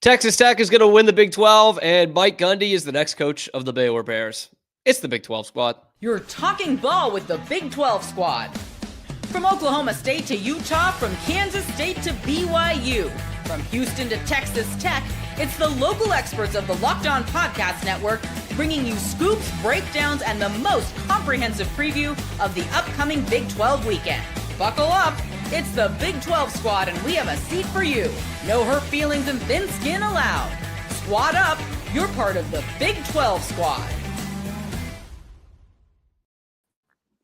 Texas Tech is going to win the Big 12, and Mike Gundy is the next coach of the Baylor Bears. It's the Big 12 squad. You're talking ball with the Big 12 squad. From Oklahoma State to Utah, from Kansas State to BYU, from Houston to Texas Tech, it's the local experts of the Locked On Podcast Network bringing you scoops, breakdowns, and the most comprehensive preview of the upcoming Big 12 weekend. Buckle up. It's the Big 12 squad, and we have a seat for you. No hurt feelings and thin skin allowed. Squad up. You're part of the Big 12 squad.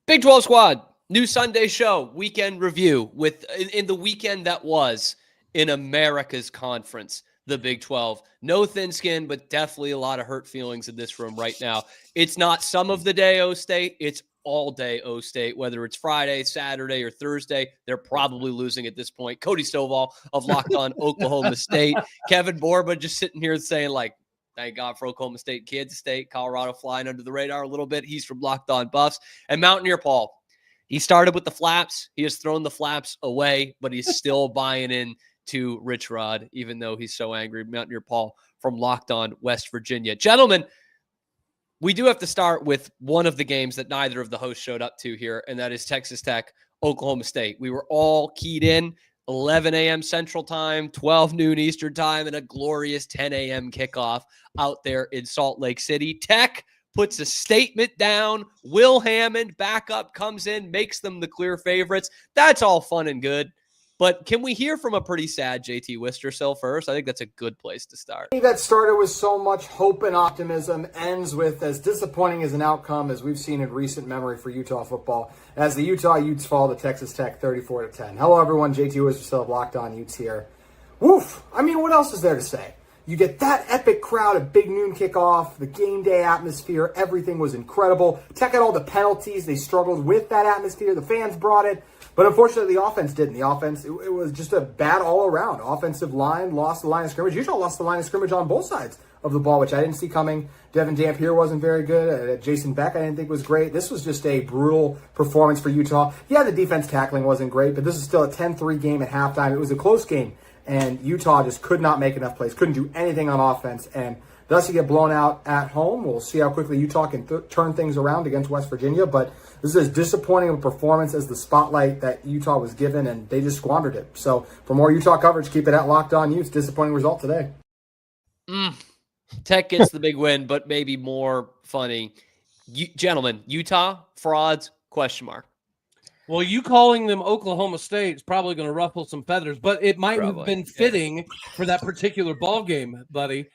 Big 12 squad, new Sunday show, weekend review with in the weekend that was in America's conference, the Big 12. No thin skin, but definitely a lot of hurt feelings in this room right now. It's not some of the day O State, it's all day O State, whether it's Friday, Saturday, or Thursday. They're probably losing at this point. Cody Stovall of Locked On Oklahoma State. Kevin Borba just sitting here saying, like, thank God for Oklahoma State, Kansas State, Colorado flying under the radar a little bit. He's from Locked On Buffs. And Mountaineer Paul. He started with the flaps. He has thrown the flaps away, but he's still buying in to Rich Rod, even though he's so angry. Mountaineer Paul from Locked On West Virginia. Gentlemen, we do have to start with one of the games that neither of the hosts showed up to here, and that is Texas Tech, Oklahoma State. We were all keyed in, 11 a.m. Central Time, 12 noon Eastern Time, and a glorious 10 a.m. kickoff out there in Salt Lake City. Tech puts a statement down. Will Hammond, backup, comes in, makes them the clear favorites. That's all fun and good. But can we hear from a pretty sad JT Wistersill first? I think that's a good place to start. That started with so much hope and optimism ends with as disappointing as an outcome as we've seen in recent memory for Utah football, as the Utah Utes fall to Texas Tech 34-10. Hello, everyone. JT Wistersill of Locked On Utes here. Woof. I mean, what else is there to say? You get that epic crowd at big noon kickoff, the game day atmosphere, everything was incredible. Tech had all the penalties. They struggled with that atmosphere. The fans brought it. But unfortunately, the offense didn't. The offense, it was just a bad all-around. Offensive line lost the line of scrimmage. Utah lost the line of scrimmage on both sides of the ball, which I didn't see coming. Devin Dampier wasn't very good. Jason Beck, I didn't think was great. This was just a brutal performance for Utah. Yeah, the defense tackling wasn't great, but this is still a 10-3 game at halftime. It was a close game, and Utah just could not make enough plays, couldn't do anything on offense, and thus you get blown out at home. We'll see how quickly Utah can turn things around against West Virginia, but this is as disappointing a performance as the spotlight that Utah was given, and they just squandered it. So for more Utah coverage, keep it at Locked On Utes. Disappointing result today. Tech gets the big win, but maybe more funny. Gentlemen, Utah frauds, question mark. Well, you calling them Oklahoma State is probably going to ruffle some feathers, but it might have been fitting for that particular ball game, buddy,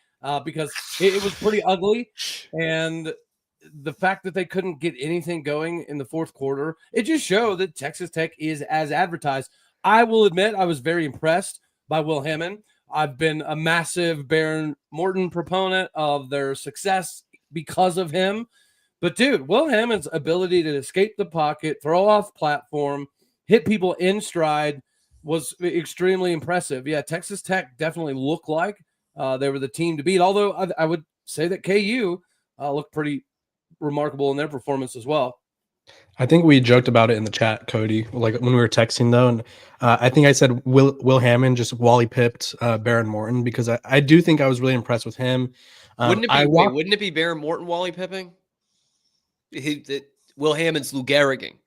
because it was pretty ugly. And the fact that they couldn't get anything going in the fourth quarter, it just showed that Texas Tech is as advertised. I will admit I was very impressed by Will Hammond. I've been a massive Baron Morton proponent of their success because of him. But, dude, Will Hammond's ability to escape the pocket, throw off platform, hit people in stride was extremely impressive. Yeah, Texas Tech definitely looked like they were the team to beat, although I would say that KU looked pretty remarkable in their performance as well. I think we joked about it in the chat, Cody, like when we were texting though. And I think I said Will Hammond just Wally pipped Baron Morton because I do think I was really impressed with him. Wouldn't it be Baron Morton Wally pipping? Will Hammond's Lou Gehriging.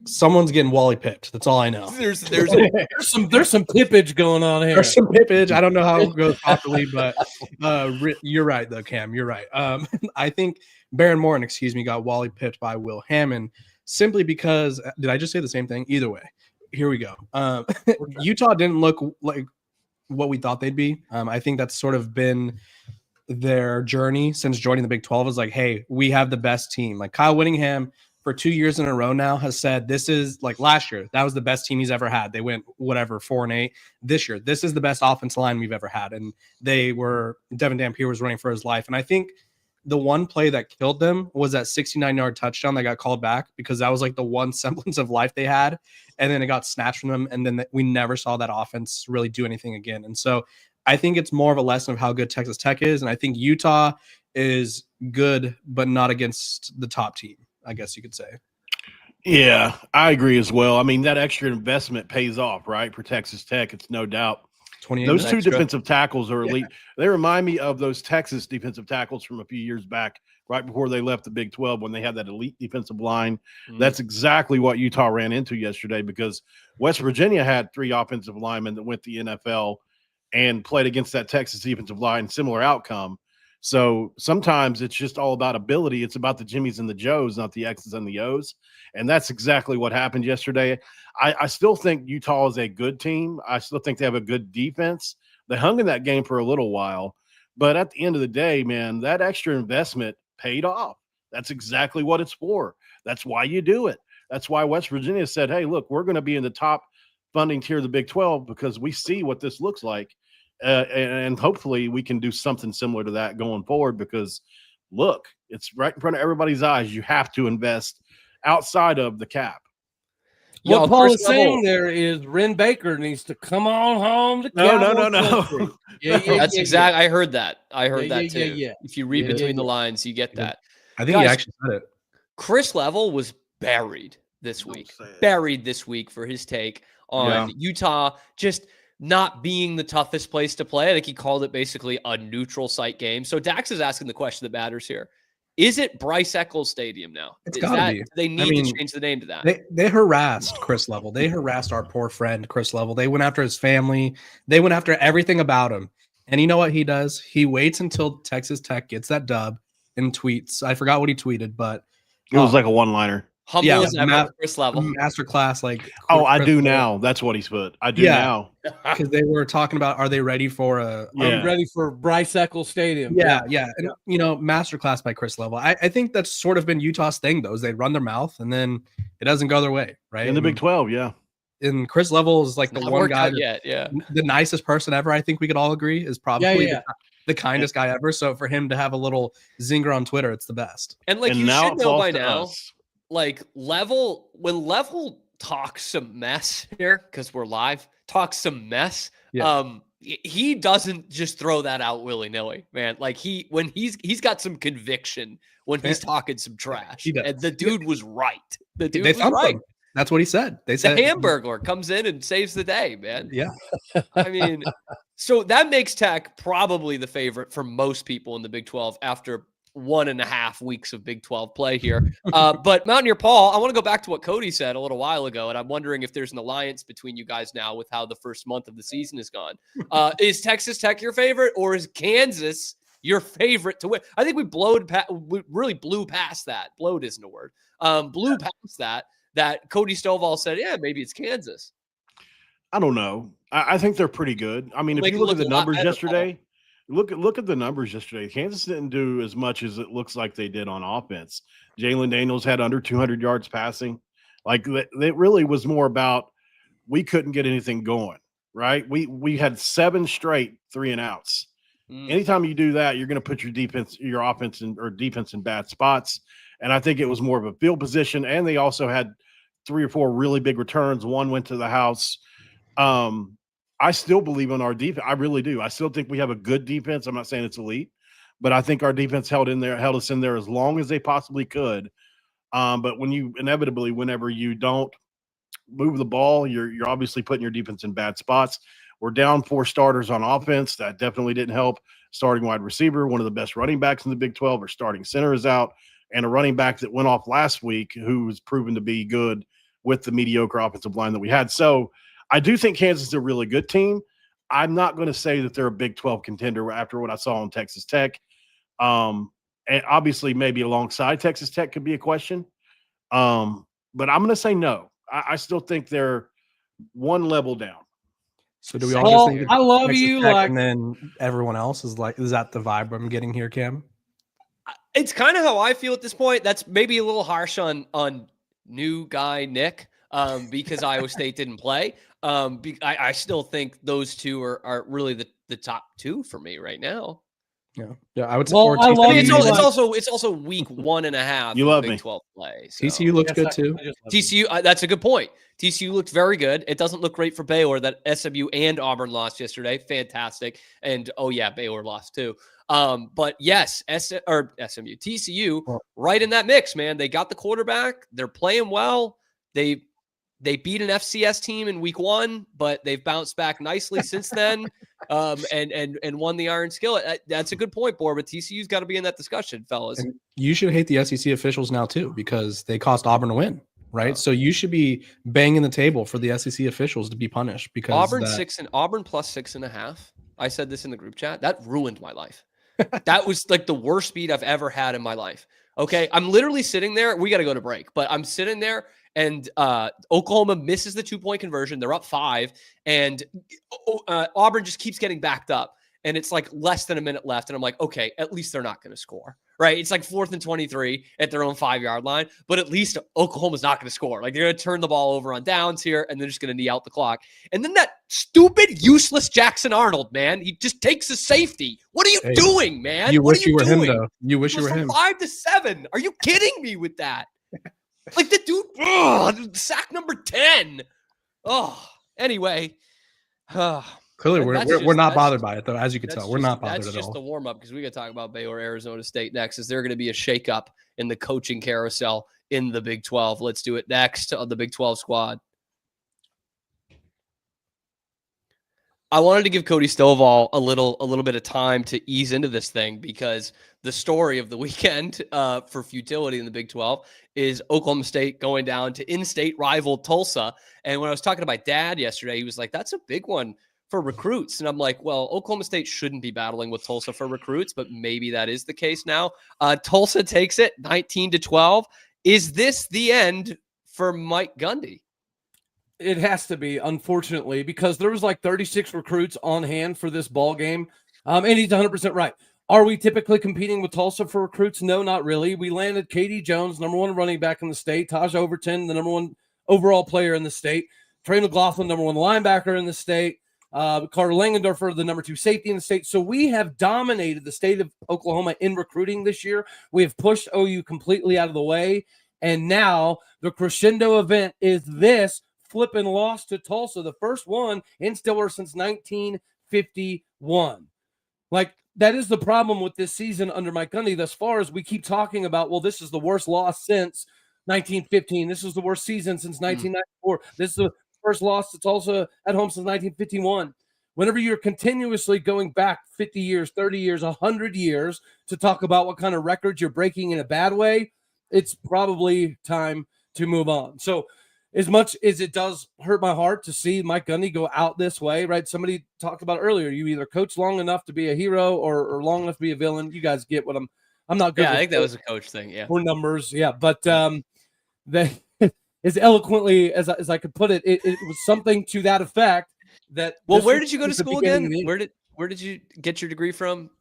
Someone's getting Wally pipped. That's all I know. There's some pippage going on here. There's some pippage. I don't know how it goes properly, but you're right though, Cam. You're right. I think Baron Morton, got Wally pipped by Will Hammond simply because did I just say the same thing? Either way, here we go. Utah didn't look like what we thought they'd be. I think that's sort of been their journey since joining the Big 12 is like, hey, we have the best team. Like Kyle Whittingham for 2 years in a row now has said this is like last year. That was the best team he's ever had. They went 4-8 this year. This is the best offensive line we've ever had. And Devin Dampier was running for his life. And I think the one play that killed them was that 69-yard touchdown that got called back because that was like the one semblance of life they had. And then it got snatched from them. And then we never saw that offense really do anything again. And so I think it's more of a lesson of how good Texas Tech is. And I think Utah is good, but not against the top team, I guess you could say. Yeah, I agree as well. I mean, that extra investment pays off, right, for Texas Tech. It's no doubt. 28 Those two extra. defensive tackles are elite. They remind me of those Texas defensive tackles from a few years back, right before they left the Big 12 when they had that elite defensive line. That's exactly what Utah ran into yesterday because West Virginia had 3 offensive linemen that went to the NFL and played against that Texas defensive line, similar outcome. So sometimes it's just all about ability. It's about the Jimmies and the Joes, not the X's and the O's. And that's exactly what happened yesterday. I still think Utah is a good team. I still think they have a good defense. They hung in that game for a little while. But at the end of the day, man, that extra investment paid off. That's exactly what it's for. That's why you do it. That's why West Virginia said, hey, look, we're going to be in the top funding tier of the Big 12 because we see what this looks like. And hopefully we can do something similar to that going forward because, look, it's right in front of everybody's eyes. You have to invest outside of the cap. What Paul is saying there is Ren Baker needs to come on home to No. That's exactly. I heard that. I heard that too. Yeah. If you read between the lines, you get that. I think he actually said it. Chris Level was buried this week. Buried this week for his take on Utah just not being the toughest place to play. I think he called it basically a neutral site game. So Dax is asking the question that matters here. Is it Bryce Eccles Stadium now? It's got to be. They need to change the name to that. They harassed Chris Level. They harassed our poor friend Chris Level. They went after his family. They went after everything about him. And you know what he does? He waits until Texas Tech gets that dub and tweets. I forgot what he tweeted, but it was like a one-liner. Humble as ever, Chris Level. Masterclass, like I do now. That's what he's put. I do now. Because they were talking about, are they ready for I'm ready for Bryce Eccles Stadium. Yeah. And, masterclass by Chris Level. I think that's sort of been Utah's thing, though, is they run their mouth and then it doesn't go their way, right? In the Big 12, yeah. And Chris Level is like the one guy, the nicest person ever. I think we could all agree is probably the kindest guy ever. So for him to have a little zinger on Twitter, it's the best. And like you should know by now, like when Level talks some mess here, because we're live, talks some mess. He doesn't just throw that out willy-nilly, man. Like he's got some conviction when he's talking some trash. And the dude was right. The dude was right. Him. That's what he said. They said the Hamburglar comes in and saves the day, man. Yeah. I mean, so that makes Tech probably the favorite for most people in the Big 12 after 1.5 weeks of Big 12 play here. But Mountaineer Paul, I want to go back to what Cody said a little while ago, and I'm wondering if there's an alliance between you guys now with how the first month of the season has gone. Is Texas Tech your favorite, or is Kansas your favorite to win? I think we really blew past that. Blowed isn't a word. Blew past that Cody Stovall said, yeah, maybe it's Kansas. I don't know. I think they're pretty good. I mean, if you look at the numbers yesterday, look at the numbers yesterday. Kansas didn't do as much as it looks like they did on offense. Jalen Daniels had under 200 yards passing. Like it really was more about we couldn't get anything going, right? We had 7 straight 3-and-outs. Anytime you do that, you're going to put your offense in bad spots. And I think it was more of a field position. And they also had 3 or 4 really big returns. One went to the house. I still believe in our defense. I really do. I still think we have a good defense. I'm not saying it's elite, but I think our defense held us in there as long as they possibly could. But whenever you don't move the ball, you're obviously putting your defense in bad spots. We're down 4 starters on offense. That definitely didn't help. Starting wide receiver, one of the best running backs in the Big 12, or starting center is out, and a running back that went off last week who was proven to be good with the mediocre offensive line that we had. So I do think Kansas is a really good team. I'm not going to say that they're a Big 12 contender after what I saw on Texas Tech. And obviously maybe alongside Texas Tech could be a question. But I'm going to say no. I still think they're one level down. So do we all just think I love Texas you Tech like, and then everyone else is that the vibe I'm getting here, Cam? It's kind of how I feel at this point. That's maybe a little harsh on new guy Nick, because Iowa State didn't play. I still think those two are really the top 2 for me right now. Yeah. I would support. I mean, it's also week 1.5. You love Big 12 play. So. TCU looks good too. TCU, that's a good point. TCU looked very good. It doesn't look great for Baylor that SMU and Auburn lost yesterday. Fantastic. And Baylor lost too. But yes, TCU right in that mix, man. They got the quarterback. They're playing well. They They beat an FCS team in week 1, but they've bounced back nicely since then, and won the Iron Skillet. That's a good point, Bor, but TCU's got to be in that discussion, fellas. And you should hate the SEC officials now too, because they cost Auburn a win, right? So you should be banging the table for the SEC officials to be punished, because Auburn plus 6.5. I said this in the group chat. That ruined my life. That was like the worst beat I've ever had in my life. Okay, I'm literally sitting there. We got to go to break, but I'm sitting there. And Oklahoma misses the 2-point conversion. They're up 5, and Auburn just keeps getting backed up. And it's like less than a minute left. And I'm like, okay, at least they're not going to score, right? It's like 4th and 23 at their own 5-yard line, but at least Oklahoma's not going to score. Like, they're going to turn the ball over on downs here, and they're just going to knee out the clock. And then that stupid, useless Jackson Arnold, man, he just takes a safety. What are you doing, man? You what wish you were him, though. You wish you were him. 5 to 7. Are you kidding me with that? Like the dude, sack number 10. Anyway. Clearly, we're not bothered by it, though, as you can tell. We're not bothered at all. That's just the warm-up, because we got to talk about Baylor, Arizona State next. Is there going to be a shakeup in the coaching carousel in the Big 12? Let's do it next on the Big 12 squad. I wanted to give Cody Stovall a little bit of time to ease into this thing, because the story of the weekend for futility in the Big 12 is Oklahoma State going down to in-state rival Tulsa. And when I was talking to my dad yesterday, he was like, that's a big one for recruits. And I'm like, well, Oklahoma State shouldn't be battling with Tulsa for recruits, but maybe that is the case now. Tulsa takes it 19-12. Is this the end for Mike Gundy? It has to be, unfortunately, because there was like 36 recruits on hand for this ball game. And he's 100% right. Are we typically competing with Tulsa for recruits? No, not really. We landed Katie Jones, number 1 running back in the state. Taj Overton, the number 1 overall player in the state. Trey McLaughlin, number 1 linebacker in the state. Carter Langendorfer, the number 2 safety in the state. So we have dominated the state of Oklahoma in recruiting this year. We have pushed OU completely out of the way. And now the crescendo event is this flipping loss to Tulsa, the first one in Stillwater since 1951. Like, that is the problem with this season under Mike Gundy thus far, as we keep talking about, well, this is the worst loss since 1915. This is the worst season since 1994. This is the first loss to Tulsa at home since 1951. Whenever you're continuously going back 50 years, 30 years, 100 years to talk about what kind of records you're breaking in a bad way, it's probably time to move on. So as much as it does hurt my heart to see Mike Gundy go out this way, right? Somebody talked about earlier, you either coach long enough to be a hero or long enough to be a villain. You guys get what I'm not good. Yeah, I think that was a coach thing. Yeah. Or numbers. Yeah. But they, as eloquently as I could put it, it was something to that effect that. Well, where did you go to school again? Where did you get your degree from?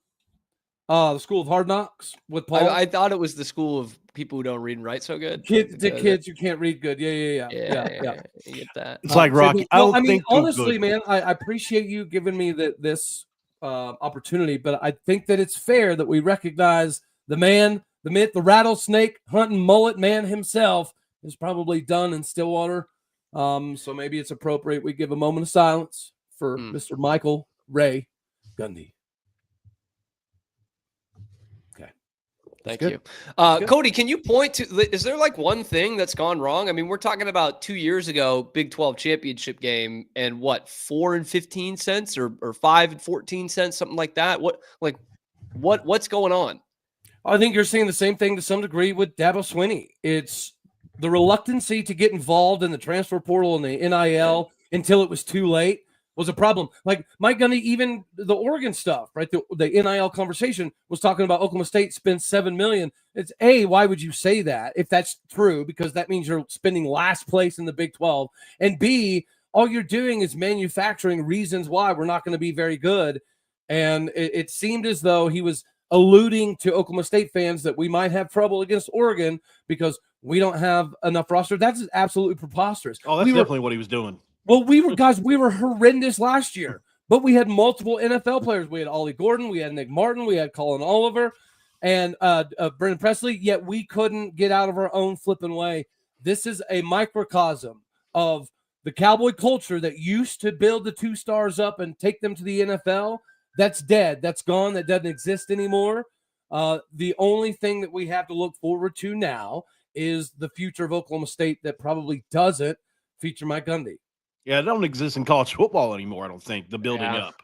The School of Hard Knocks with Paul. I thought it was the school of people who don't read and write so good. Kids who can't read good. Yeah. You get that. It's like Rocky. I mean, honestly, man, I appreciate you giving me this opportunity, but I think that it's fair that we recognize the man, the myth, the rattlesnake hunting mullet man himself is probably done in Stillwater. So maybe it's appropriate we give a moment of silence for Mr. Michael Ray Gundy. Thank you. Cody, can you point to, is there like one thing that's gone wrong? I mean, we're talking about 2 years ago, Big 12 championship game, and what, 4 and 15 cents or 5 and 14 cents, something like that. What's going on? I think you're seeing the same thing to some degree with Dabo Swinney. It's the reluctancy to get involved in the transfer portal and the NIL until it was too late was a problem. Like Mike Gundy, even the Oregon stuff, right? The NIL conversation was talking about Oklahoma State spends $7 million. It's why would you say that if that's true? Because that means you're spending last place in the Big 12. And B, all you're doing is manufacturing reasons why we're not going to be very good. And it seemed as though he was alluding to Oklahoma State fans that we might have trouble against Oregon because we don't have enough roster. That's absolutely preposterous. Oh, that's definitely what he was doing. Well, we were horrendous last year, but we had multiple NFL players. We had Ollie Gordon, we had Nick Martin, we had Colin Oliver, and Brendan Presley, yet we couldn't get out of our own flipping way. This is a microcosm of the Cowboy culture that used to build the 2 stars up and take them to the NFL. That's dead. That's gone. That doesn't exist anymore. The only thing that we have to look forward to now is the future of Oklahoma State that probably doesn't feature Mike Gundy. Yeah, it don't exist in college football anymore, I don't think, the building up.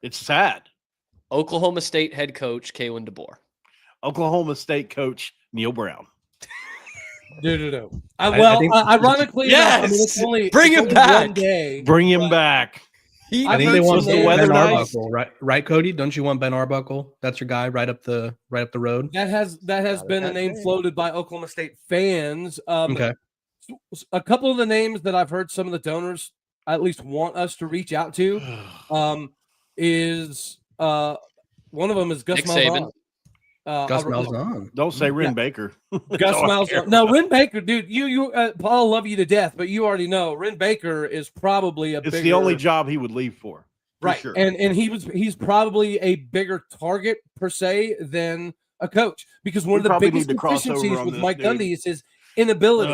It's sad. Oklahoma State head coach, Kalen DeBoer. Oklahoma State coach, Neil Brown. Ironically, yes! It's only Bring him back. One day, Bring him back. I think they want the weather Ben nice. Arbuckle, right, Cody? Don't you want Ben Arbuckle? That's your guy right up the road. That has been a name floated by Oklahoma State fans. Okay. A couple of the names that I've heard some of the donors at least want us to reach out to is one of them is Gus Malzahn. Gus Malzahn. Don't say Ren Baker. Gus Malzahn. No, Ren Baker, dude. You Paul, love you to death, but you already know Ren Baker is probably it's the only job he would leave for right? Sure. And he's probably a bigger target per se than a coach because one of the biggest deficiencies with Mike Gundy is his inability.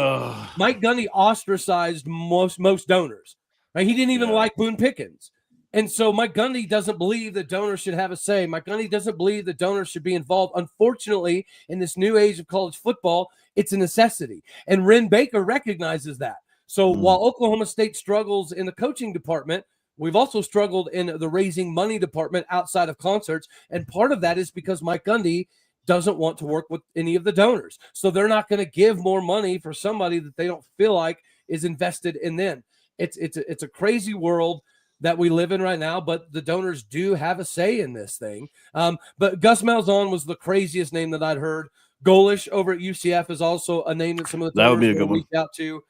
Mike Gundy ostracized most donors. Right? He didn't even like Boone Pickens. And so Mike Gundy doesn't believe that donors should have a say. Mike Gundy doesn't believe that donors should be involved. Unfortunately, in this new age of college football, it's a necessity. And Ren Baker recognizes that. So while Oklahoma State struggles in the coaching department, we've also struggled in the raising money department outside of concerts. And part of that is because Mike Gundy doesn't want to work with any of the donors. So they're not going to give more money for somebody that they don't feel like is invested in them. It's a crazy world that we live in right now, but the donors do have a say in this thing. But Gus Malzahn was the craziest name that I'd heard. Golish over at UCF is also a name that some of the donors would be a good one. Reach out to.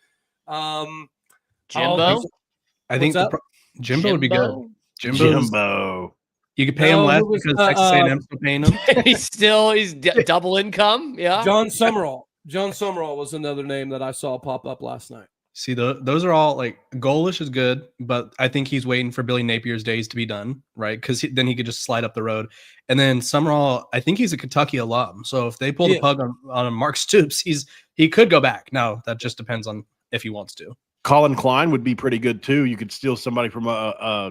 Jimbo? I think Jimbo would be good. Jimbo. You could pay him less because Texas A&M's still paying him. he's double income. Yeah. John Summerall. John Summerall was another name that I saw pop up last night. See, those are all like Golish is good, but I think he's waiting for Billy Napier's days to be done, right? Because then he could just slide up the road. And then Summerall, I think he's a Kentucky alum. So if they pull the plug on Mark Stoops, he could go back. Now that just depends on if he wants to. Colin Klein would be pretty good too. You could steal somebody from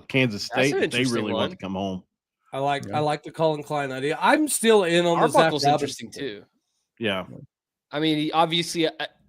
Kansas State if they really want to come home. I like the Colin Klein idea. I'm still in on Arbuckle's the Zach interesting too. Yeah, I mean, he obviously.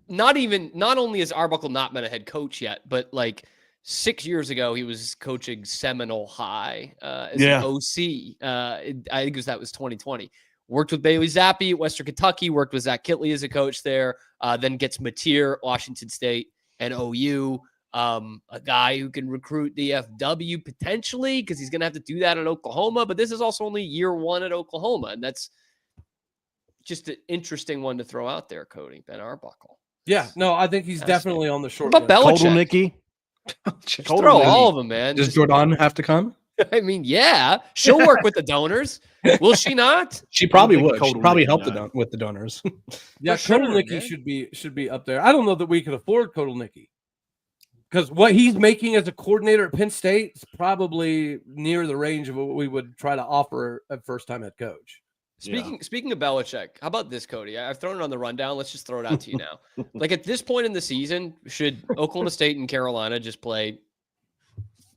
Not only has Arbuckle not been a head coach yet, but like 6 years ago, he was coaching Seminole High as an OC. I think that was 2020. Worked with Bailey Zappi at Western Kentucky, worked with Zach Kitley as a coach there, then gets Mateer, Washington State, and OU. A guy who can recruit the FW potentially because he's going to have to do that in Oklahoma. But this is also only year one at Oklahoma, and that's just an interesting one to throw out there, Cody, Ben Arbuckle. Yeah, no, I think he's definitely on the short list. What about Belichick? Nicky? Throw all of them, man. Does Jordan have to come? I mean, yeah, she'll work with the donors. Will she not? She probably would. She'd probably help with the donors. Yeah, Kodal Nicky should be up there. I don't know that we could afford Kodal Nicky because what he's making as a coordinator at Penn State is probably near the range of what we would try to offer a first-time head coach. Speaking of Belichick, how about this, Cody? I've thrown it on the rundown. Let's just throw it out to you now. Like at this point in the season, should Oklahoma State and Carolina just play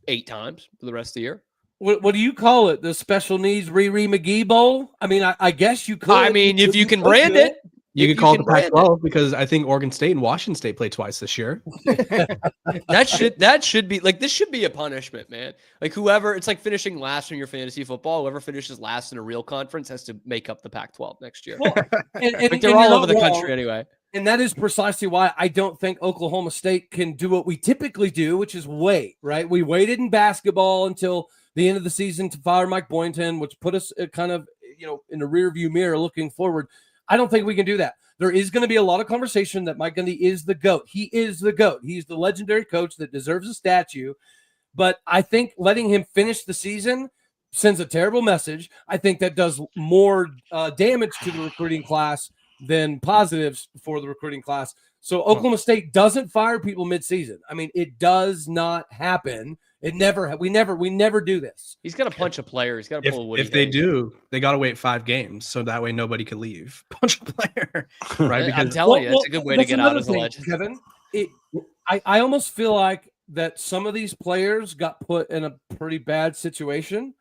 8 times for the rest of the year? What do you call it? The Special Needs Riri McGee Bowl? I mean, I guess you could. I mean, if you can brand it. You could call it the Pac-12 because I think Oregon State and Washington State play twice this year. that should be like, this should be a punishment, man. Like whoever, it's like finishing last in your fantasy football. Whoever finishes last in a real conference has to make up the Pac-12 next year. Well, and they're all over the country anyway. And that is precisely why I don't think Oklahoma State can do what we typically do, which is wait, right? We waited in basketball until the end of the season to fire Mike Boynton, which put us kind of, in the rear view mirror looking forward. I don't think we can do that. There is going to be a lot of conversation that Mike Gundy is the GOAT. He is the GOAT. He's the legendary coach that deserves a statue. But I think letting him finish the season sends a terrible message. I think that does more damage to the recruiting class than positives for the recruiting class. So Oklahoma State doesn't fire people midseason. I mean, it does not happen. We never do this. He's got to punch a player. He's got to pull a Woody. If they do, they got to wait 5 games so that way nobody can leave. Punch a player, right? Because I'm telling you, it's a good way to get out as a legend. Kevin, I almost feel like that some of these players got put in a pretty bad situation,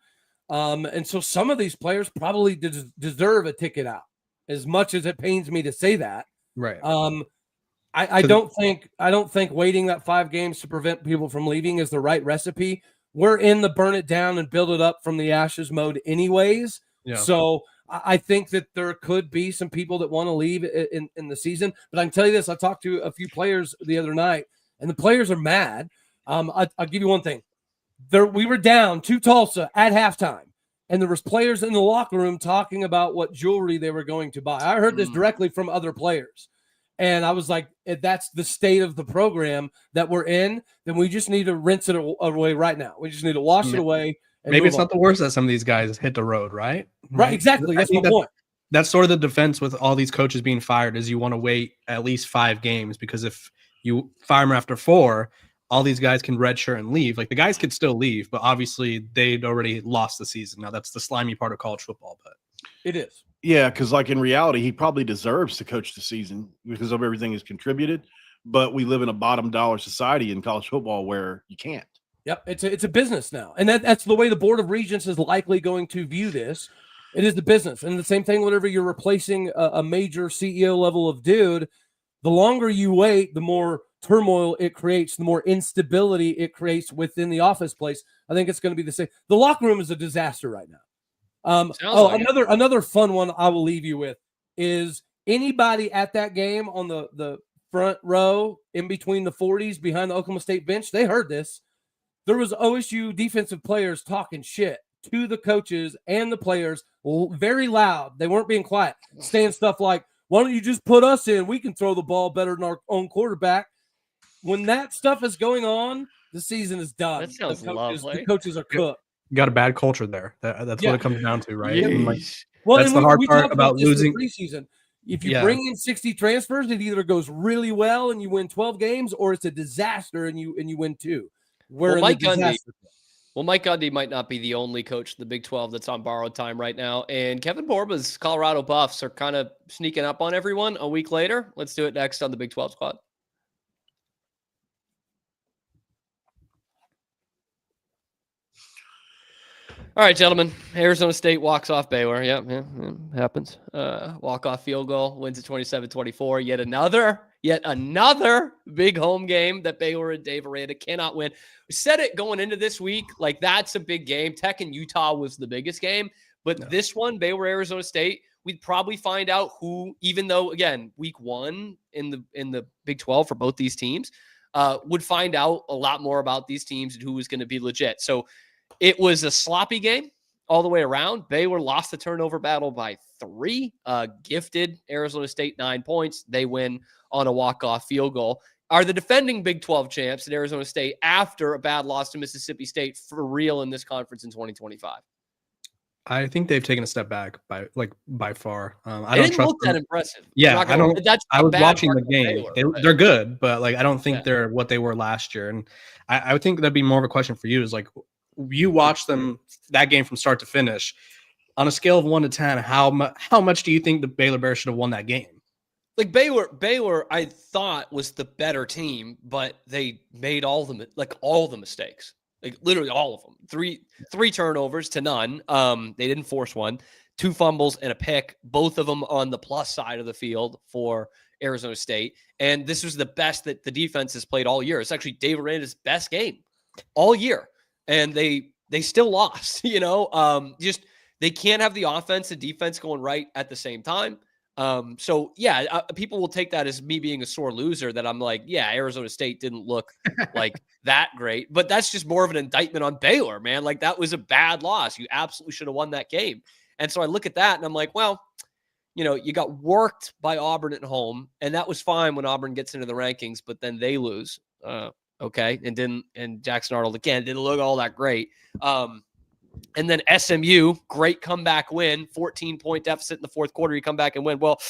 and so some of these players probably deserve a ticket out. As much as it pains me to say that, right? I don't think waiting that 5 games to prevent people from leaving is the right recipe. We're in the burn it down and build it up from the ashes mode anyways. Yeah. So I think that there could be some people that want to leave in the season. But I can tell you this, I talked to a few players the other night, and the players are mad. I'll give you one thing. We were down to Tulsa at halftime, and there was players in the locker room talking about what jewelry they were going to buy. I heard this directly from other players. And I was like, if that's the state of the program that we're in, then we just need to rinse it away right now. We just need to wash it away. Maybe it's not the worst that some of these guys hit the road, right? Right, exactly. That's my point. That's sort of the defense with all these coaches being fired is you want to wait at least 5 games because if you fire them after 4, all these guys can redshirt and leave. Like the guys could still leave, but obviously they'd already lost the season. Now that's the slimy part of college football, but it is. Yeah, because like in reality, he probably deserves to coach the season because of everything he's contributed. But we live in a bottom dollar society in college football where you can't. Yep, it's a business now, and that's the way the Board of Regents is likely going to view this. It is the business, and the same thing. Whenever you're replacing a major CEO level of dude, the longer you wait, the more turmoil it creates, the more instability it creates within the office place. I think it's going to be the same. The locker room is a disaster right now. Another fun one I will leave you with is anybody at that game on the front row in between the 40s behind the Oklahoma State bench, they heard this. There was OSU defensive players talking shit to the coaches and the players very loud. They weren't being quiet, saying stuff like, why don't you just put us in? We can throw the ball better than our own quarterback. When that stuff is going on, the season is done. That sounds lovely. The coaches are cooked. Got a bad culture there. That's what it comes down to, right? And like, well, that's the hard part about losing preseason. If you bring in 60 transfers, it either goes really well and you win 12 games, or it's a disaster and you win 2. Mike Gundy might not be the only coach in the Big 12 that's on borrowed time right now. And Kevin Borba's Colorado Buffs are kind of sneaking up on everyone a week later. Let's do it next on the Big 12 Squad. All right, gentlemen. Arizona State walks off Baylor. Yeah, happens. Walk-off field goal, wins at 27-24. Yet another big home game that Baylor and Dave Aranda cannot win. We said it going into this week, like that's a big game. Tech and Utah was the biggest game. But this one, Baylor, Arizona State, we'd probably find out who, even though, again, week 1 in the Big 12 for both these teams, would find out a lot more about these teams and who was going to be legit. So it was a sloppy game all the way around. Baylor lost the turnover battle by 3, gifted Arizona State 9 points. They win on a walk-off field goal. Are the defending Big 12 champs at Arizona State after a bad loss to Mississippi State for real in this conference in 2025? I think they've taken a step back by far. I don't trust that impressive. Yeah, I don't. I was watching the game. They're good, but like I don't think they're what they were last year. And I would think that'd be more of a question for you. Is like you watch them that game from start to finish. On a scale of 1 to 10, how much do you think the Baylor Bears should have won that game? Like Baylor, I thought was the better team, but they made all the mistakes. Like literally all of them. Three turnovers to none. They didn't force one. 2 fumbles and a pick, both of them on the plus side of the field for Arizona State. And this was the best that the defense has played all year. It's actually Dave Aranda's best game all year. And they still lost, just they can't have the offense and defense going right at the same time. So people will take that as me being a sore loser, that I'm like, yeah, Arizona State didn't look like that great, but that's just more of an indictment on Baylor, man. Like that was a bad loss. You absolutely should have won that game. And so I look at that and I'm like, well, you got worked by Auburn at home, and that was fine when Auburn gets into the rankings, but then they lose. Okay. And Jackson Arnold again, didn't look all that great. And then SMU, great comeback win, 14-point deficit in the fourth quarter. You come back and win. Well,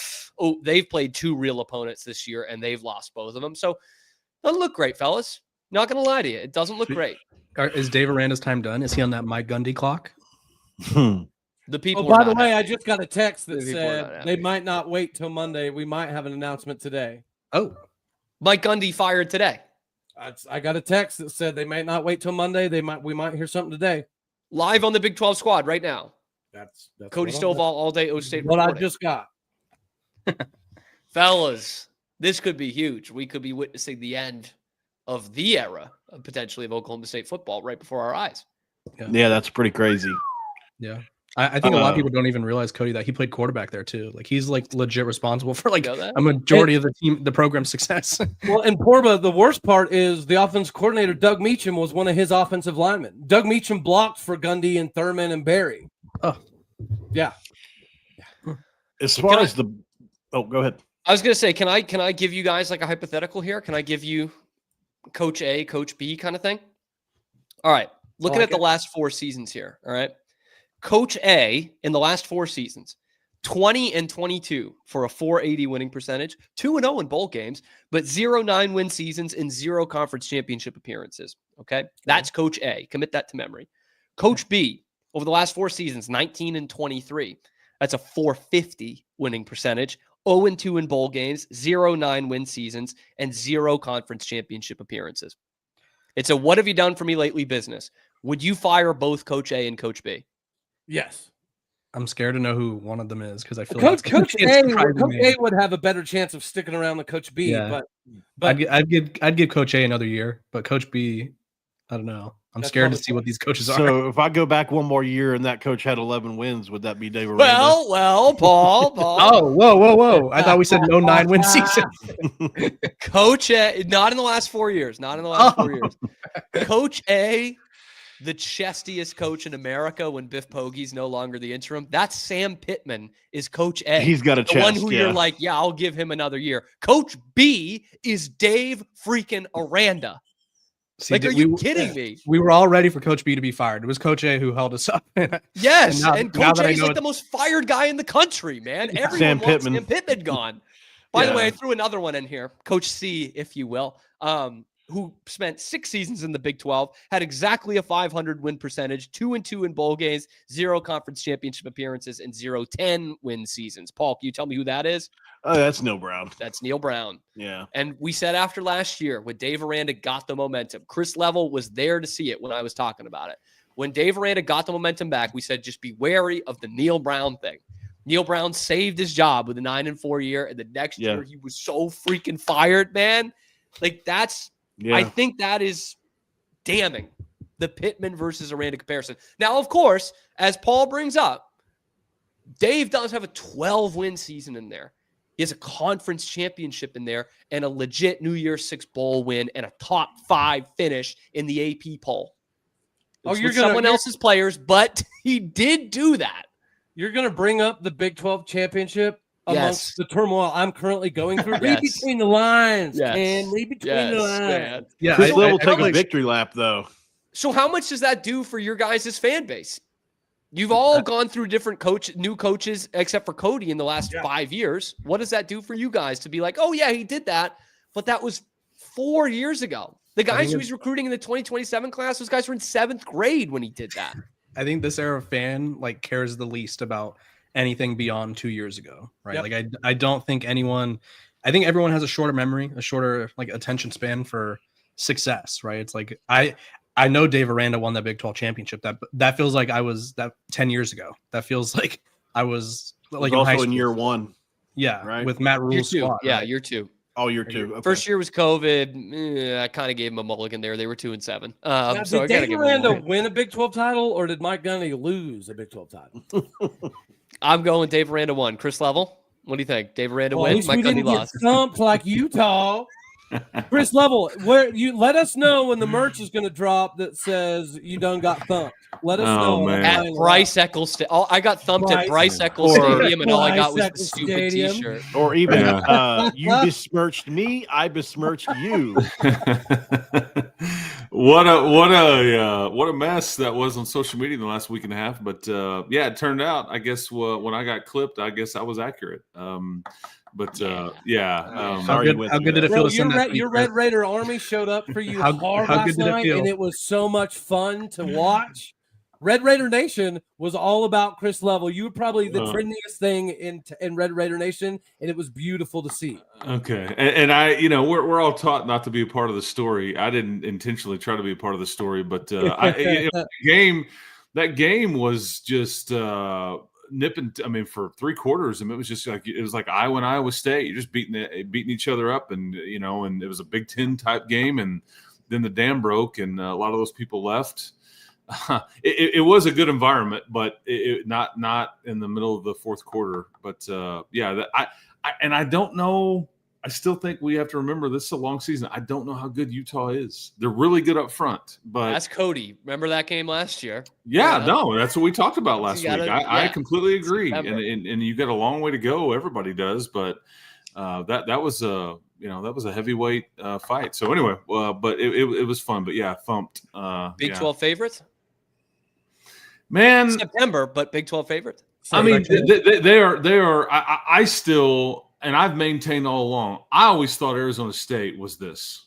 they've played 2 real opponents this year, and they've lost both of them. So doesn't look great, fellas. Not going to lie to you. It doesn't look great. Is Dave Aranda's time done? Is he on that Mike Gundy clock? The people. By the way, I just got a text that said they might not wait till Monday. We might have an announcement today. Oh. Mike Gundy fired today. I got a text that said they might not wait till Monday. We might hear something today. Live on the Big 12 Squad right now. That's Cody Stovall all day. O State. What I just got. Fellas, This could be huge. We could be witnessing the end of the era potentially of Oklahoma State football right before our eyes. Yeah, that's pretty crazy. Yeah. I think a lot of people don't even realize, Cody, that he played quarterback there too. Like he's like legit responsible for like a majority of the program's success. Well, and Porba, the worst part is the offensive coordinator, Doug Meacham, was one of his offensive linemen. Doug Meacham blocked for Gundy and Thurman and Barry. Oh, yeah. As far as go ahead. I was going to say, can I give you guys like a hypothetical here? Can I give you Coach A, Coach B kind of thing? All right. Looking at the last 4 seasons here. All right. Coach A in the last 4 seasons, 20-22 for a 480 winning percentage, 2-0 in bowl games, but 0-9 win seasons and 0 conference championship appearances. Okay. That's Coach A. Commit that to memory. Coach B over the last 4 seasons, 19-23. That's a 450 winning percentage, 0-2 in bowl games, 0-9 win seasons, and 0 conference championship appearances. It's a what have you done for me lately business. Would you fire both Coach A and Coach B? Yes. I'm scared to know who one of them is because I feel Coach A would have a better chance of sticking around than Coach B. Yeah. But I'd give Coach A another year, but Coach B, I don't know. I'm scared to see what these coaches are. So if I go back one more year and that coach had 11 wins, would that be Dave Aranda? Well, Paul. Oh, whoa. I thought we said no 9-win season. Coach A, not in the last 4 years. Not in the last 4 years. Coach A, the chestiest coach in America when Biff Poggi's no longer the interim. That's Sam Pittman is Coach A. He's got a chest. The one who you're like, yeah, I'll give him another year. Coach B is Dave freaking Aranda. See, are you kidding me? We were all ready for Coach B to be fired. It was Coach A who held us up. Yes, and Coach A is like the most fired guy in the country, man. Everyone wants Sam Pittman gone. By the way, I threw another one in here. Coach C, if you will, who spent 6 seasons in the Big 12, had exactly a 500 win percentage, 2-2 in bowl games, 0 conference championship appearances, and 0-10 win seasons. Paul, can you tell me who that is? Oh, that's Neil Brown. That's Neil Brown. Yeah. And we said after last year when Dave Aranda got the momentum, Chris Level was there to see it when I was talking about it. When Dave Aranda got the momentum back, we said just be wary of the Neil Brown thing. Neil Brown saved his job with a 9-4 year, and the next year he was so freaking fired, man. Like that's I think that is damning, the Pittman versus Aranda comparison. Now, of course, as Paul brings up, Dave does have a 12-win season in there. He has a conference championship in there and a legit New Year's 6 bowl win and a top 5 finish in the AP poll. You're someone else's players, but he did do that. You're going to bring up the Big 12 championship amongst the turmoil I'm currently going through. Read between the lines, and read between the lines. Man. Yeah, Chris Level will take a victory lap, though. So how much does that do for your guys' fan base? You've all gone through different new coaches, except for Cody in the last 5 years. What does that do for you guys to be like, oh, yeah, he did that, but that was 4 years ago. The guys who he's recruiting in the 2027 class, those guys were in 7th grade when he did that. I think this era fan cares the least about anything beyond 2 years ago, right? Like I don't think anyone. I think everyone has a shorter memory, a shorter attention span for success, right? It's like I know Dave Aranda won that Big 12 championship. That feels like I was that 10 years ago. That feels like I was like also in year 1. Yeah, right. With Matt Rule's squad. Yeah, right? year 2. Oh, year 2. Okay. First year was COVID. I kind of gave him a mulligan there. They were 2-7. Did Dave Aranda win a Big 12 title, or did Mike Gundy lose a Big 12 title? I'm going Dave Aranda won. Chris Level, what do you think? Dave Aranda wins. Mike Gundy lost. Stumped like Utah. Chris Level, where you let us know when the merch is going to drop that says you done got thumped. Let us know. Man. At Bryce Eccles Stadium. I got thumped at Bryce Eccles Stadium, and all I got was the stupid T-shirt. Or even you besmirched me, I besmirched you. What a mess that was on social media in the last week and a half. But it turned out, I guess when I got clipped, I guess I was accurate. How good did it feel to send that? Your Red Raider Army showed up for you hard last night, and it was so much fun to watch. Red Raider Nation was all about Chris Level. You were probably the trendiest thing in Red Raider Nation, and it was beautiful to see. Okay, and I, we're all taught not to be a part of the story. I didn't intentionally try to be a part of the story, but that game was just nipping. I mean, for 3 quarters, it was just like Iowa and Iowa State. You're just beating each other up, and and it was a Big Ten type game, and then the dam broke, and a lot of those people left. It was a good environment, but it not in the middle of the fourth quarter. But I don't know. I still think we have to remember this is a long season. I don't know how good Utah is. They're really good up front, but that's Cody. Remember that game last year? Yeah, no, that's what we talked about last week. I completely agree, and you got a long way to go. Everybody does, but that was a heavyweight fight. So anyway, but it was fun. But yeah, thumped. Big 12 favorites, man. September, but Big 12 favorites. I mean, they are. I still. And I've maintained all along, I always thought Arizona State was this.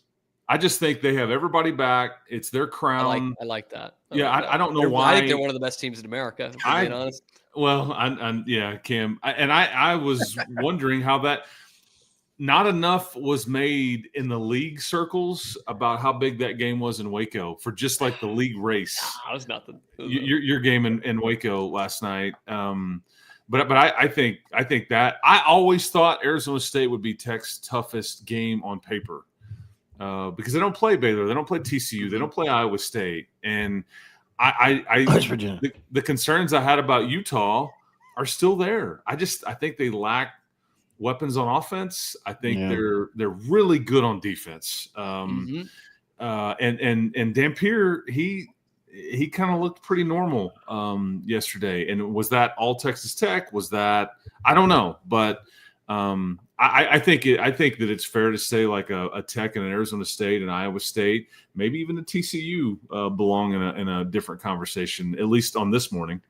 I just think they have everybody back. It's their crown. I like that. I don't know why. I think they're one of the best teams in America, if I'm being honest. Well, Cam. I was wondering how that not enough was made in the league circles about how big that game was in Waco for just like the league race. That was nothing. Your game in Waco last night. But I think that I always thought Arizona State would be Tech's toughest game on paper because they don't play Baylor, they don't play TCU, they don't play Iowa State, and the concerns I had about Utah are still there. I think they lack weapons on offense. I think they're really good on defense. And Dampier, he kind of looked pretty normal yesterday. And was that all Texas Tech? Was that I don't know, but I think that it's fair to say like a Tech and an Arizona State and Iowa State, maybe even a TCU belong in a different conversation, at least on this morning.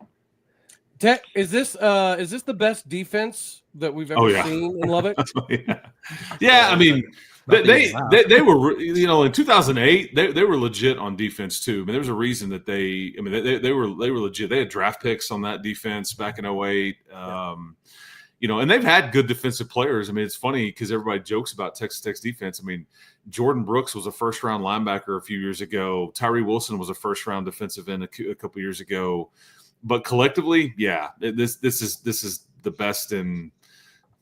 Tech, is this the best defense that we've ever seen in Lubbock? Yeah, I mean. They were, in 2008, they were legit on defense too. I mean, there was a reason that they were legit. They had draft picks on that defense back in 2008. And they've had good defensive players. I mean, it's funny because everybody jokes about Texas Tech's defense. I mean, Jordan Brooks was a first-round linebacker a few years ago. Tyree Wilson was a first-round defensive end a couple years ago. But collectively, this is the best in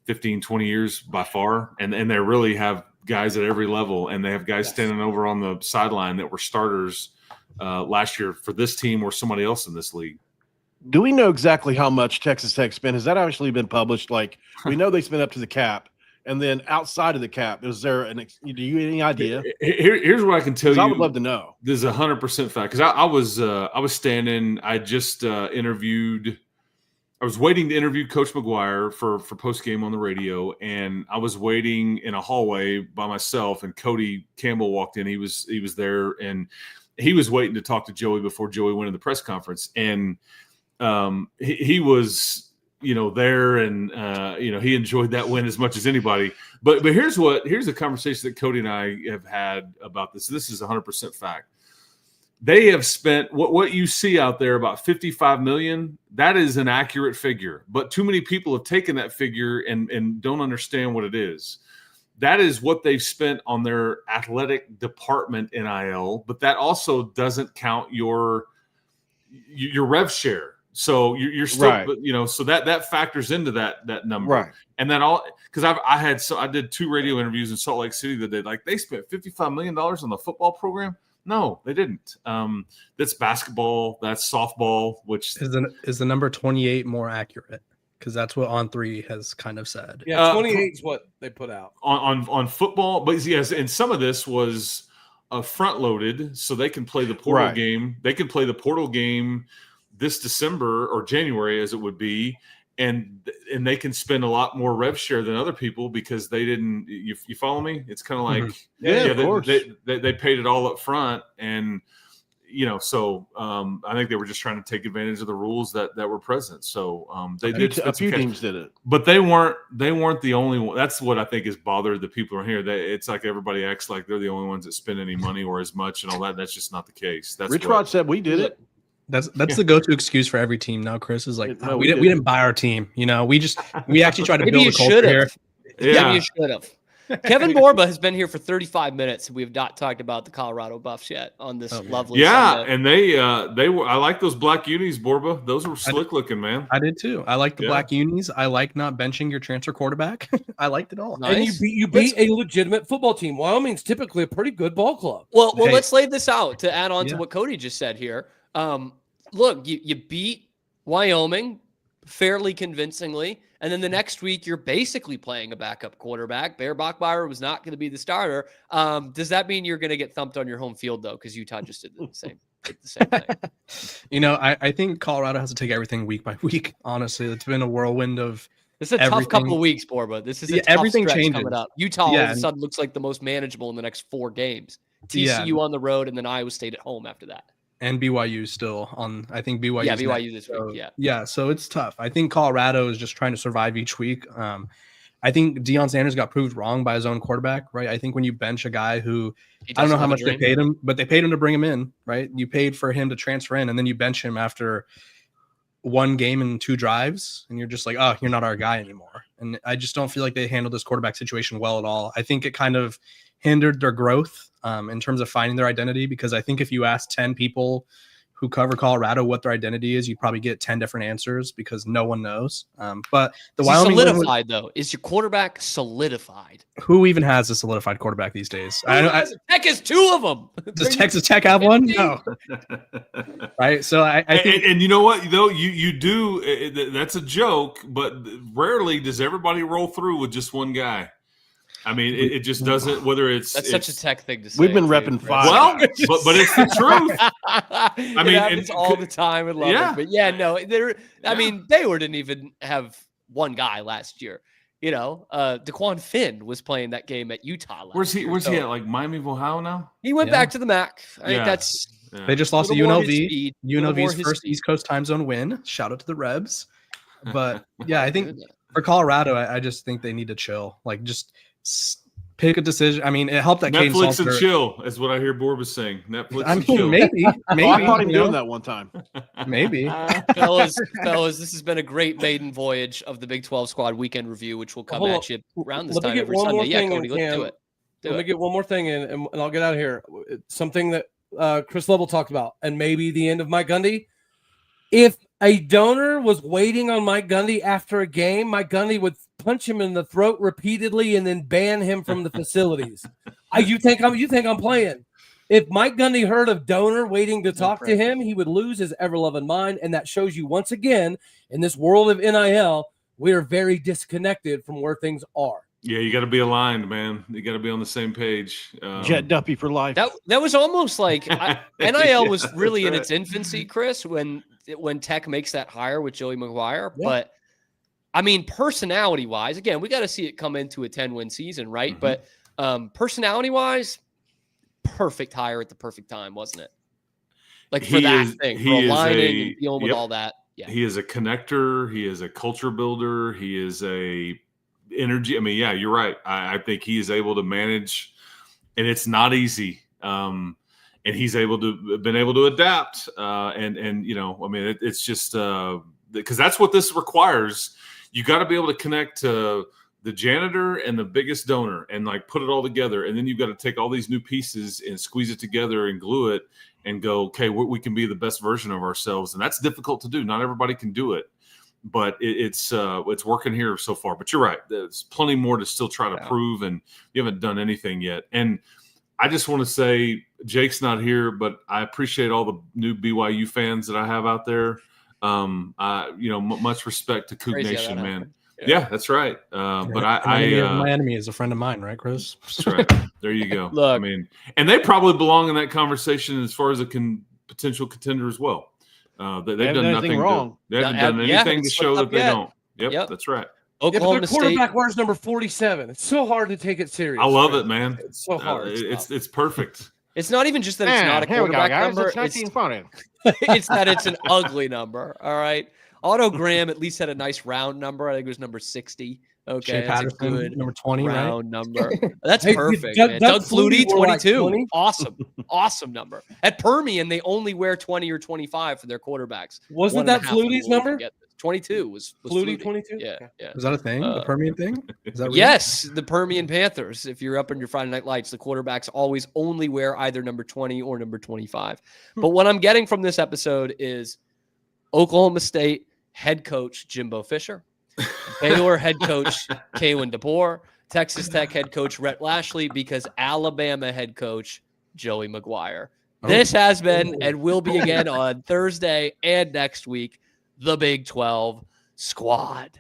15, 20 years by far. And they really have guys at every level, and they have guys standing over on the sideline that were starters last year for this team or somebody else in this league. Do we know exactly how much Texas Tech spent? Has that actually been published? Like, we know they spent up to the cap, and then outside of the cap, is there do you have any idea? Here's what I can tell you. I would love to know. This is 100% fact because I was standing. I just interviewed. I was waiting to interview Coach McGuire for post game on the radio, and I was waiting in a hallway by myself. And Cody Campbell walked in. He was there, and he was waiting to talk to Joey before Joey went in the press conference. And he was there, and he enjoyed that win as much as anybody. But here's a conversation that Cody and I have had about this. This is 100% fact. They have spent what you see out there about $55 million. That is an accurate figure, but too many people have taken that figure and don't understand what it is. That is what they've spent on their athletic department NIL, but that also doesn't count your rev share. So you're still, right. So that factors into that number, right? And then because I did 2 radio interviews in Salt Lake City that like they spent $55 million on the football program. No, they didn't. That's basketball. That's softball. Which is the number 28 more accurate? Because that's what On3 has kind of said. Yeah, 28 is what they put out on football. But yes, and some of this was front loaded, so they can play the portal game. They can play the portal game this December or January, as it would be, and they can spend a lot more rev share than other people because they didn't. You follow me? It's kind of like of course. They paid it all up front, and so I think they were just trying to take advantage of the rules that were present. So they did. A few teams did it, but they weren't the only one. That's what I think has bothered the people around here. It's like everybody acts like they're the only ones that spend any money or as much and all that. That's just not the case. That's Rich Rod said we did it. That's the go-to excuse for every team now. Chris is like, no, we didn't buy our team. We actually tried to build a culture here. Yeah, you should have. Kevin Borba has been here for 35 minutes, and we have not talked about the Colorado Buffs yet on this lovely Sunday. And they were. I like those black unis, Borba. Those were slick looking, man. I did too. I like the black unis. I like not benching your transfer quarterback. I liked it all. Nice. And you beat a legitimate football team. Wyoming's typically a pretty good ball club. Well, let's lay this out to add on to what Cody just said here. Look, you beat Wyoming fairly convincingly, and then the next week you're basically playing a backup quarterback. Bear Bachmeier was not going to be the starter. Does that mean you're going to get thumped on your home field though? Because Utah just did the same thing. I think Colorado has to take everything week by week. Honestly, it's been a whirlwind of. This is a tough couple of weeks, Borba. This is a tough everything stretch changes. coming up. Utah all of a sudden looks like the most manageable in the next 4 games. TCU on the road, and then Iowa State at home after that. And BYU still on. I think BYU. Yeah, BYU this week. Yeah. So it's tough. I think Colorado is just trying to survive each week. I think Deion Sanders got proved wrong by his own quarterback, right? I think when you bench a guy who I don't know how much they paid him, but they paid him to bring him in, right? You paid for him to transfer in, and then you bench him after 1 game and 2 drives, and you're just like, oh, you're not our guy anymore. And I just don't feel like they handled this quarterback situation well at all. I think it kind of hindered their growth in terms of finding their identity, because I think if you ask 10 people who cover Colorado what their identity is, you probably get 10 different answers because no one knows. But the Wyoming solidified though, is your quarterback solidified? Who even has a solidified quarterback these days? Tech has 2 of them. Does Texas Tech have one? No. Right. So I think, and you know what though, you do. That's a joke, but rarely does everybody roll through with just one guy. I mean, it just doesn't. Whether it's such a Tech thing to say. We've been repping 5. Well, but it's the truth. I mean, it's all the time in Lubbock. But I mean, Baylor didn't even have one guy last year. DeQuan Finn was playing that game at Utah last year. Where's he at? Like Miami of Ohio now? He went back to the MAC. I think that's. Yeah. They just lost to UNLV. UNLV's first East Coast time zone win. Shout out to the Rebs. But I think for Colorado, I just think they need to chill. Like just pick a decision. I mean, it helped that Netflix and chill is what I hear Borba saying. Netflix and chill. Maybe. I caught him doing that one time. Maybe. Fellas, this has been a great maiden voyage of the Big 12 Squad Weekend Review, which will come at you around this time every Sunday. Yeah, Cody, let's do it. Let me get one more thing in, and I'll get out of here. Something that Chris Lovell talked about, and maybe the end of Mike Gundy. If a donor was waiting on Mike Gundy after a game, Mike Gundy would punch him in the throat repeatedly and then ban him from the facilities. You think I'm playing? If Mike Gundy heard of donor waiting to talk to him, he would lose his ever-loving mind, and that shows you once again in this world of NIL, we are very disconnected from where things are. Yeah, you got to be aligned, man. You got to be on the same page. Jet Duppy for life. That was almost like NIL was really in its infancy, Chris, when Tech makes that hire with Joey McGuire. Yeah. But I mean, personality-wise, again, we got to see it come into a 10-win season, right? Mm-hmm. But personality-wise, perfect hire at the perfect time, wasn't it? Like for aligning and dealing with all that. Yeah, he is a connector. He is a culture builder. He is a energy. I mean, yeah, you're right. I think he is able to manage, and it's not easy. And he's been able to adapt. And I mean, it's just because that's what this requires. You got to be able to connect to the janitor and the biggest donor and like put it all together. And then you've got to take all these new pieces and squeeze it together and glue it and go, okay, we can be the best version of ourselves. And that's difficult to do. Not everybody can do it. But it's working here so far. But you're right. There's plenty more to still try to prove, and you haven't done anything yet. And I just want to say, Jake's not here, but I appreciate all the new BYU fans that I have out there. Much respect to Coug Nation, man. Yeah, that's right. But my enemy is a friend of mine, right, Chris? That's right. There you go. Look, I mean, and they probably belong in that conversation as far as a potential contender as well. They've done nothing wrong. They haven't done anything to show that they don't. Yep, that's right. Oklahoma State quarterback wears number 47. It's so hard to take it serious. I love it, man. It's so hard. It's perfect. It's not even just that it's not a quarterback number. It's 1940. It's that it's an ugly number. All right. Otto Graham at least had a nice round number. I think it was number 60. Okay, that's a good number 20 round number. That's perfect. Doug Flutie, 22. Like awesome number. At Permian, they only wear 20 or 25 for their quarterbacks. Wasn't that Flutie's number? 22 was Flutie 22. Yeah, yeah. Is that a thing? The Permian thing? Is that real? Yes, the Permian Panthers. If you're up in your Friday Night Lights, the quarterbacks always only wear either number 20 or number 25. But what I'm getting from this episode is Oklahoma State head coach Jimbo Fisher, Baylor head coach Kalen DeBoer, Texas Tech head coach Rhett Lashley, because Alabama head coach Joey McGuire. This has been and will be again on Thursday and next week, the Big 12 Squad.